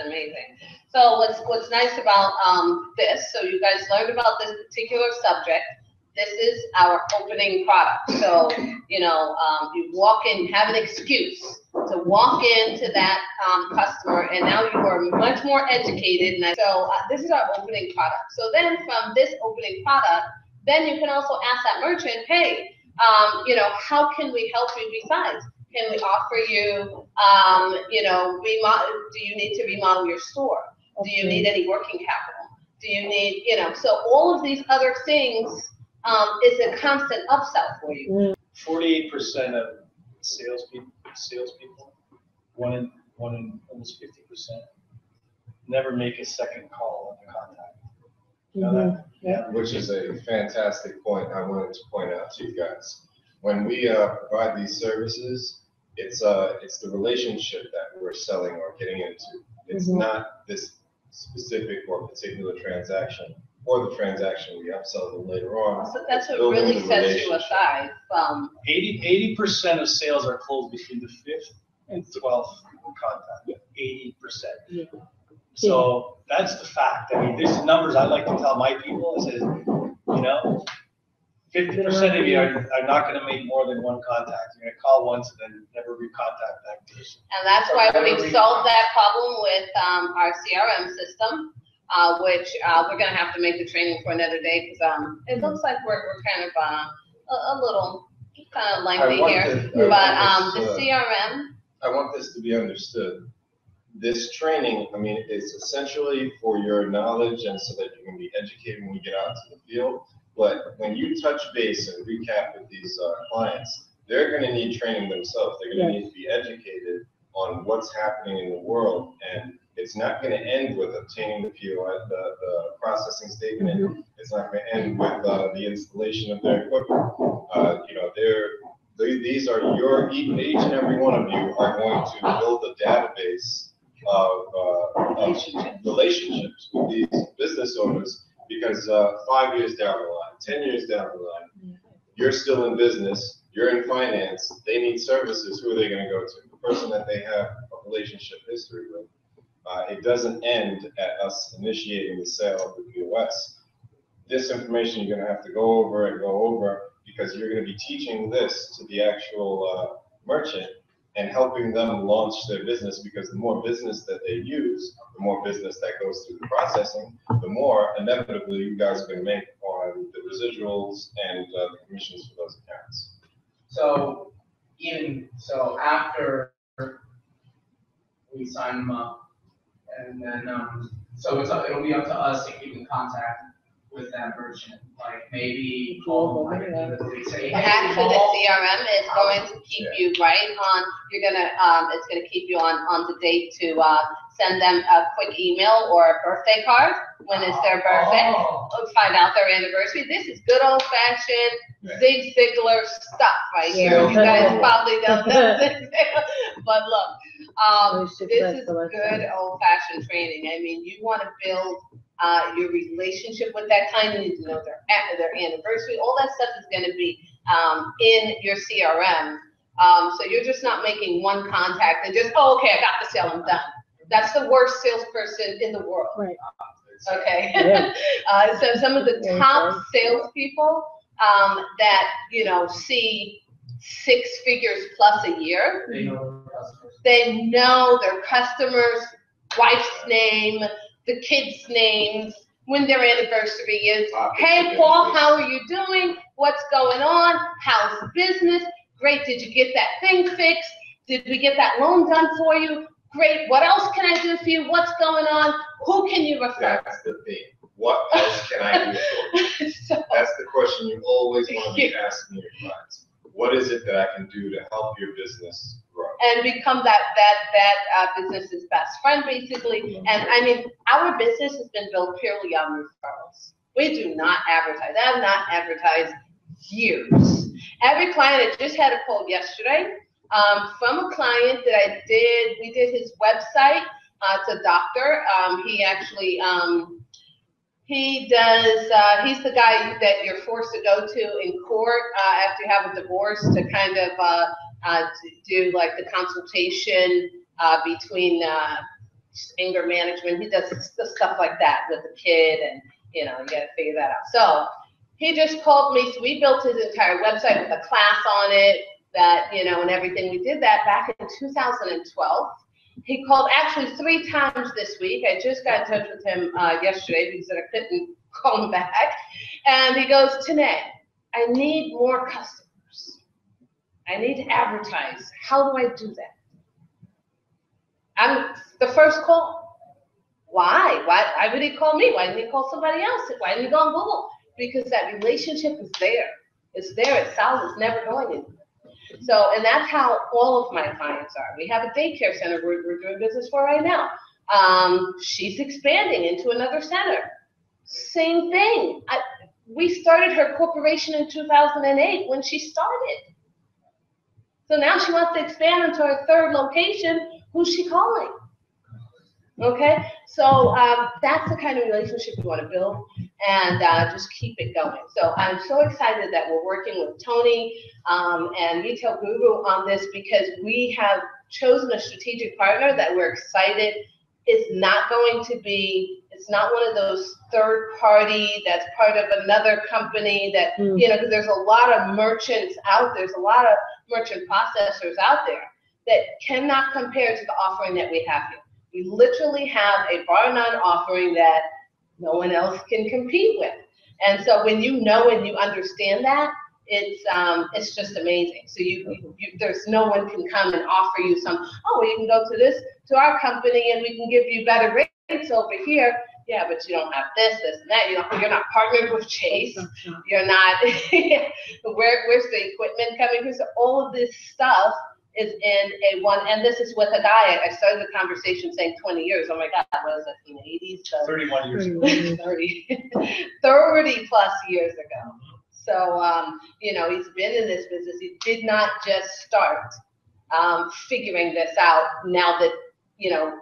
Amazing. So what's nice about this, so you guys learned about this particular subject. This is our opening product. So, you know, you walk in, you have an excuse to walk into that customer, and now you are much more educated. And so this is our opening product. So then from this opening product, then you can also ask that merchant, hey, you know, how can we help you besides? Can we offer you, you know, do you need to remodel your store? Do you need any working capital? Do you need, you know, so all of these other things is a constant upsell for you. 48% of salespeople, one in almost 50%, never make a second call on the contact. You know that? Yeah. Which is a fantastic point I wanted to point out to you guys. When we provide these services, it's the relationship that we're selling or getting into. It's not this specific or particular transaction, or the transaction we upsell them later on. So that's what really sets you aside from 80% of sales are closed between the 5th and 12th contact. 80%. Yeah. So that's the fact. I mean, there's the numbers I like to tell my people. It says, you know, 50% of you are not going to make more than one contact. You're going to call once and then never recontact that person. And that's why we've solved that problem with our CRM system, which we're going to have to make the training for another day because it looks like we're kind of a little kind of lengthy here. But the CRM. I want this to be understood. This training, I mean, is essentially for your knowledge and so that you can be educated when you get out into the field. But when you touch base and recap with these clients, they're going to need training themselves. They're going to need to be educated on what's happening in the world. And it's not going to end with obtaining the POS, the processing statement. It's not going to end with the installation of their equipment. You know, these are each and every one of you are going to build a database of relationships with these business owners, because 5 years down the line, 10 years down the line, you're still in business, you're in finance, they need services, who are they going to go to? The person that they have a relationship history with. It doesn't end at us initiating the sale of the POS. This information you're going to have to go over because you're going to be teaching this to the actual merchant and helping them launch their business, because the more business that they use, the more business that goes through the processing, the more inevitably you guys are going to make on the residuals and the commissions for those accounts. So after we sign them up, and then so it'll be up to us to keep in contact with that merchant, like maybe call them, say, hey, actually the CRM is going to keep you right on. You're gonna it's gonna keep you on the date to send them a quick email or a birthday card when it's their birthday. Find out their anniversary. This is good old fashioned Zig Ziglar stuff right here. You guys probably don't know Zig Ziglar, but look, this is good old fashioned training. I mean, you want to build your relationship with that client. You need to know their anniversary. All that stuff is going to be in your CRM. So you're just not making one contact and just, oh, okay, I got the sale, I'm done. That's the worst salesperson in the world. Right. Okay. Yeah. So some of the top salespeople that, you know, see 6 figures plus a year, they know their customers' wife's name, the kids' names, when their anniversary is. Hey, Paul, how are you doing? What's going on? How's the business? Great. Did you get that thing fixed? Did we get that loan done for you? Great. What else can I do for you? What's going on? Who can you refer? That's the thing. What else can I do for you? That's the question you always want to be asking your clients. What is it that I can do to help your business grow? And become that business's best friend, basically. And I mean, our business has been built purely on referrals. We do not advertise. I have not advertised years. Every client, I just had a call yesterday from a client that we did his website. It's a doctor. He actually, he's the guy that you're forced to go to in court after you have a divorce to kind of to do like the consultation between anger management. He does stuff like that with the kid, and you got to figure that out. So he just called me. So we built his entire website with a class on it, that and everything. We did that back in 2012. He called actually 3 times this week. I just got in touch with him yesterday because I couldn't call him back. And he goes, Tanae, I need more customers. I need to advertise. How do I do that? I'm the first call. Why? Why would he call me? Why didn't he call somebody else? Why didn't he go on Google? Because that relationship is there. It's there. It's solid. It's never going anywhere. So, and that's how all of my clients are. We have a daycare center we're doing business for right now. She's expanding into another center. Same thing. We started her corporation in 2008 when she started. So now she wants to expand into her 3rd location. Who's she calling? Okay, so that's the kind of relationship we want to build, and just keep it going. So I'm so excited that we're working with Tony and Retail Guru on this, because we have chosen a strategic partner that we're excited is not going to be, it's not one of those third party that's part of another company that, because there's a lot of merchants out there, there's a lot of merchant processors out there that cannot compare to the offering that we have here. We literally have a bar none offering that no one else can compete with. And so when you know and you understand that, it's just amazing. So there's no one can come and offer you some, oh, well, you can go to our company and we can give you better rates over here. Yeah, but you don't have this, and that. You're not partnered with Chase. You're not, where's the equipment coming from? So all of this stuff is in a one, and this is with a guy. I started the conversation saying 20 years. Oh my God, what is that, in the 80s? So 31 years ago. 30 plus years ago. So, he's been in this business. He did not just start figuring this out now that,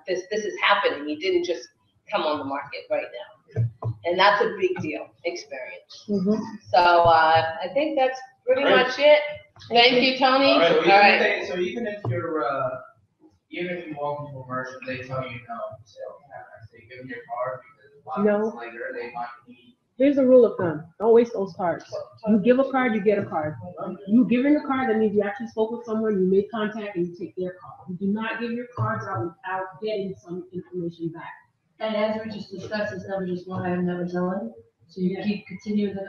this is happening. He didn't just come on the market right now. And that's a big deal, experience. So I think that's pretty much it. Thank you, Tony. All right. All right. So even if you walk into a merchant, they tell you no, say, okay, give them your card, because a lot of months later they might need. Here's a rule of thumb. Don't waste those cards. You give a card, you get a card. You giving a card, that means you actually spoke with someone, you made contact, and you take their card. You do not give your cards out without getting some information back. And as we just discussed, it's never just one item, never done. So you keep continuing the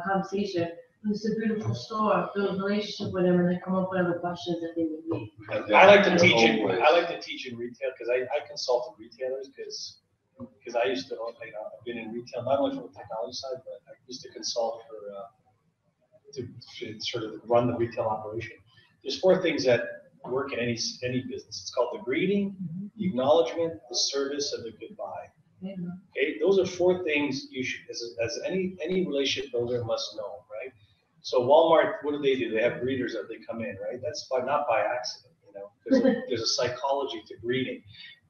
conversation. It's a beautiful store, build a relationship with them, and then come up with other questions that they would need. I like to teach in retail, because I consult with retailers, because I used to, I've been in retail, not only from the technology side, but I used to consult to sort of run the retail operation. There's 4 things that work in any business. It's called the greeting, the acknowledgement, the service, and the goodbye. Okay, those are 4 things you should, as any relationship builder must know, right? So Walmart, what do? They have greeters that they come in, right? That's not by accident, there's a psychology to greeting.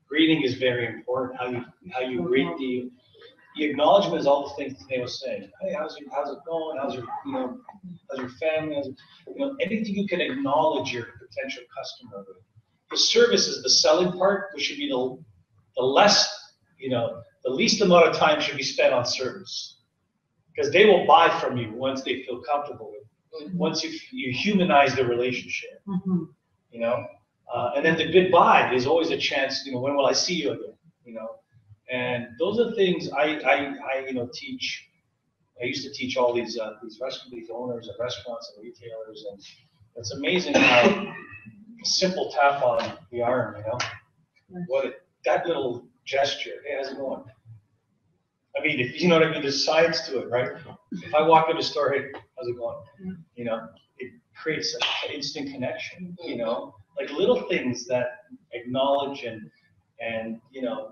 Greeting is very important. How you greet the acknowledgement is all the things they were saying. Hey, how's it going? How's your family? Anything you can acknowledge your potential customer with. The service is the selling part, which should be the least amount of time should be spent on service, because they will buy from you once they feel comfortable with it. Once you humanize the relationship, and then the goodbye is always a chance. When will I see you again? And those are things I teach. I used to teach all these owners of restaurants and retailers, and it's amazing how a simple tap on the arm, that little gesture. Hey, how's it going? I mean, if you know what I mean, there's science to it, right? If I walk in the store, hey, how's it going? It creates an instant connection. Like little things that acknowledge and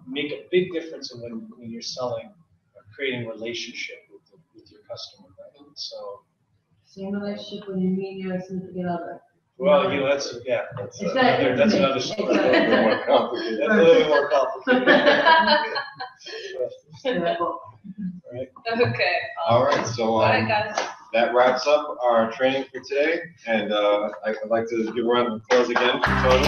make a big difference when you're selling or creating a relationship with your customer, right? So same relationship when you meet your significant other. Well, that's another story. That's a little bit more complicated. That's a little bit more complicated. Right. Okay. All right, so All right, guys. that wraps up our training for today, and I'd like to give a round of applause again for Tony.